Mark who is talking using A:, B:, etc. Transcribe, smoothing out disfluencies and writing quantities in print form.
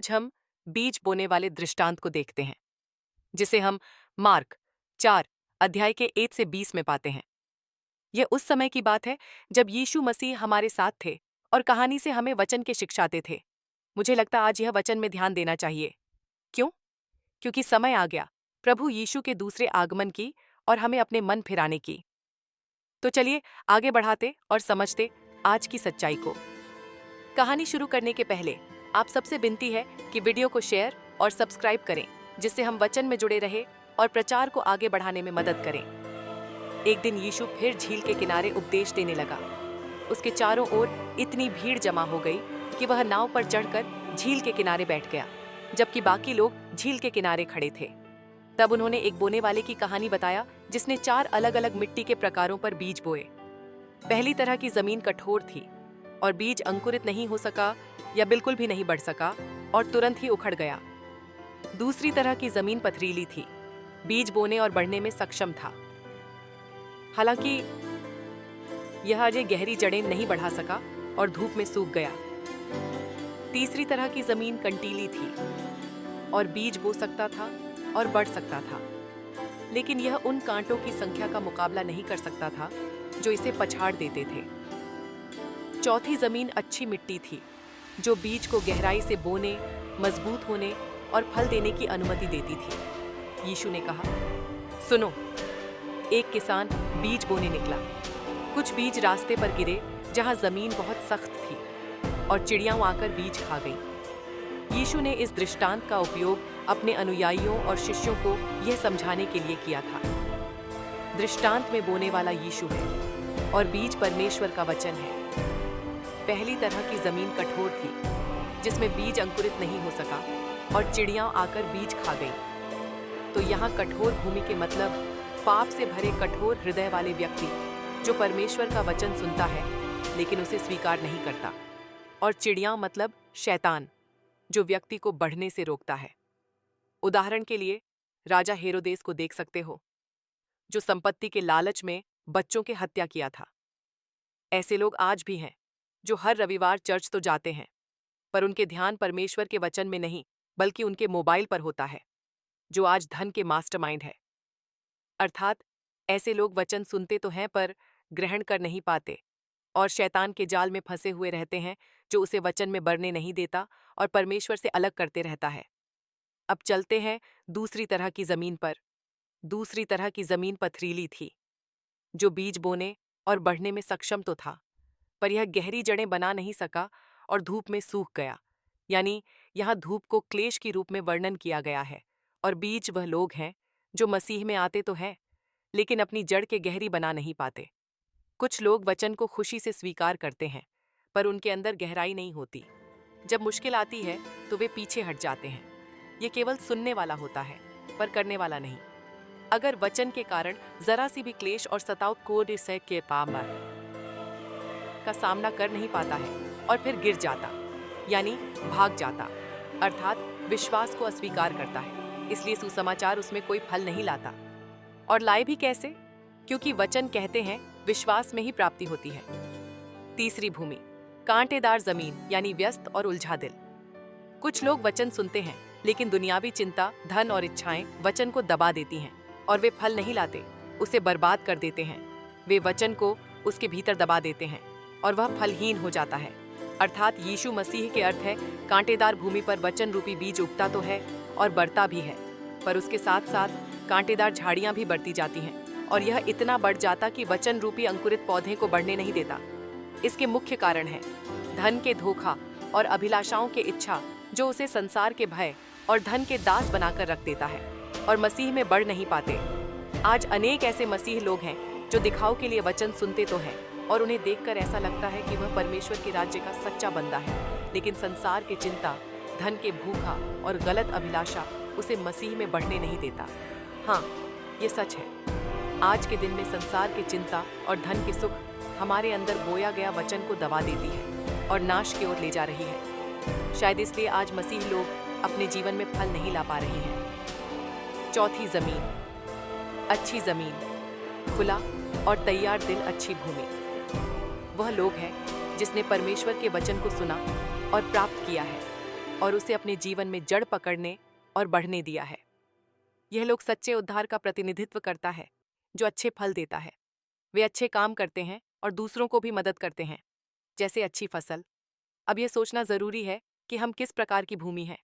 A: आज हम बीज बोने वाले दृष्टांत को देखते हैं, जिसे हम मार्क 4 अध्याय के 1 से 20 में पाते हैं। यह उस समय की बात है जब यीशु मसीह हमारे साथ थे और कहानी से हमें वचन के शिक्षाते थे। मुझे लगता आज यह वचन में ध्यान देना चाहिए। क्यों? क्योंकि समय आ गया प्रभु यीशु के दूसरे आगमन की और हमें अपने मन फिराने की। तो चलिए आगे बढ़ाते और समझते आज की सच्चाई को। कहानी शुरू करने के पहले आप सबसे विनती है कि वीडियो को शेयर और सब्सक्राइब करें, जिससे हम वचन में जुड़े रहे और प्रचार को आगे बढ़ाने में मदद करें। एक दिन यीशु फिर झील के किनारे उपदेश देने लगा। उसके चारों ओर इतनी भीड़ जमा हो गई कि वह नाव पर चढ़कर झील के किनारे बैठ गया, जबकि बाकी लोग झील के किनारे खड़े थे। तब उन्होंने एक बोने वाले की कहानी बताया, जिसने 4 अलग अलग मिट्टी के प्रकारों पर बीज बोए। पहली तरह की जमीन कठोर थी और बीज अंकुरित नहीं हो सका या बिल्कुल भी नहीं बढ़ सका और तुरंत ही उखड़ गया। दूसरी तरह की जमीन पथरीली थी, बीज बोने और बढ़ने में सक्षम था, हालांकि यह अजय गहरी जड़ें नहीं बढ़ा सका और धूप में सूख गया। तीसरी तरह की जमीन कंटीली थी और बीज बो सकता था और बढ़ सकता था, लेकिन यह उन कांटों की संख्या का मुकाबला नहीं कर सकता था जो इसे पछाड़ देते थे। चौथी जमीन अच्छी मिट्टी थी, जो बीज को गहराई से बोने, मजबूत होने और फल देने की अनुमति देती थी। यीशु ने कहा, सुनो, एक किसान बीज बोने निकला। कुछ बीज रास्ते पर गिरे जहां जमीन बहुत सख्त थी और चिड़ियां आकर बीज खा गईं। यीशु ने इस दृष्टांत का उपयोग अपने अनुयायियों और शिष्यों को यह समझाने के लिए किया था। दृष्टांत में बोने वाला यीशु है और बीज परमेश्वर का वचन है। पहली तरह की जमीन कठोर थी, जिसमें बीज अंकुरित नहीं हो सका और चिड़ियां आकर बीज खा गईं। तो यहाँ कठोर भूमि के मतलब पाप से भरे कठोर हृदय वाले व्यक्ति, जो परमेश्वर का वचन सुनता है लेकिन उसे स्वीकार नहीं करता। और चिड़ियां मतलब शैतान, जो व्यक्ति को बढ़ने से रोकता है। उदाहरण के लिए राजा हेरोदेस को देख सकते हो, जो संपत्ति के लालच में बच्चों की हत्या किया था। ऐसे लोग आज भी हैं, जो हर रविवार चर्च तो जाते हैं, पर उनके ध्यान परमेश्वर के वचन में नहीं बल्कि उनके मोबाइल पर होता है, जो आज धन के मास्टरमाइंड है। अर्थात ऐसे लोग वचन सुनते तो हैं पर ग्रहण कर नहीं पाते और शैतान के जाल में फंसे हुए रहते हैं, जो उसे वचन में बढ़ने नहीं देता और परमेश्वर से अलग करते रहता है। अब चलते हैं दूसरी तरह की जमीन पर। दूसरी तरह की जमीन पथरीली थी, जो बीज बोने और बढ़ने में सक्षम तो था, पर यह गहरी जड़ें बना नहीं सका और धूप में सूख गया। यानी यहाँ धूप को क्लेश के रूप में वर्णन किया गया है और बीज वह लोग हैं जो मसीह में आते तो हैं, लेकिन अपनी जड़ के गहरी बना नहीं पाते। कुछ लोग वचन को खुशी से स्वीकार करते हैं, पर उनके अंदर गहराई नहीं होती। जब मुश्किल आती है तो वे पीछे हट जाते हैं। ये केवल सुनने वाला होता है, पर करने वाला नहीं। अगर वचन के कारण जरा सी भी क्लेश और सताव के पामर का सामना कर नहीं पाता है और फिर गिर जाता, यानी भाग जाता, अर्थात विश्वास को अस्वीकार करता है, इसलिए सुसमाचार उसमें कोई फल नहीं लाता। और लाए भी कैसे? क्योंकि वचन कहते हैं विश्वास में ही प्राप्ति होती है। तीसरी भूमि कांटेदार जमीन, यानी व्यस्त और उलझा दिल। कुछ लोग वचन सुनते हैं, लेकिन दुनियावी चिंता, धन और इच्छाएं वचन को दबा देती हैं और वे फल नहीं लाते, उसे बर्बाद कर देते हैं। वे वचन को उसके भीतर दबा देते हैं और वह फलहीन हो जाता है। अर्थात यीशु मसीह के अर्थ है कांटेदार भूमि पर वचन रूपी बीज उगता तो है और बढ़ता भी है, पर उसके साथ साथ कांटेदार झाड़ियां भी बढ़ती जाती हैं और यह इतना बढ़ जाता कि वचन रूपी अंकुरित पौधे को बढ़ने नहीं देता। इसके मुख्य कारण है धन के धोखा और अभिलाषाओं के इच्छा, जो उसे संसार के भय और धन के दास बनाकर रख देता है और मसीह में बढ़ नहीं पाते। आज अनेक ऐसे मसीह लोग हैं जो दिखाव के लिए वचन सुनते तो हैं और उन्हें देखकर ऐसा लगता है कि वह परमेश्वर के राज्य का सच्चा बंदा है, लेकिन संसार की चिंता, धन के भूखा और गलत अभिलाषा उसे मसीह में बढ़ने नहीं देता। हाँ, ये सच है। आज के दिन में संसार की चिंता और धन के सुख हमारे अंदर बोया गया वचन को दबा देती है और नाश की ओर ले जा रही है। शायद इसलिए आज मसीह लोग अपने जीवन में फल नहीं ला पा रहे हैं। चौथी जमीन, अच्छी जमीन, खुला और तैयार दिल, अच्छी भूमि। वह लोग हैं जिसने परमेश्वर के वचन को सुना और प्राप्त किया है और उसे अपने जीवन में जड़ पकड़ने और बढ़ने दिया है। यह लोग सच्चे उद्धार का प्रतिनिधित्व करता है, जो अच्छे फल देता है। वे अच्छे काम करते हैं और दूसरों को भी मदद करते हैं, जैसे अच्छी फसल। अब यह सोचना जरूरी है कि हम किस प्रकार की भूमि हैं।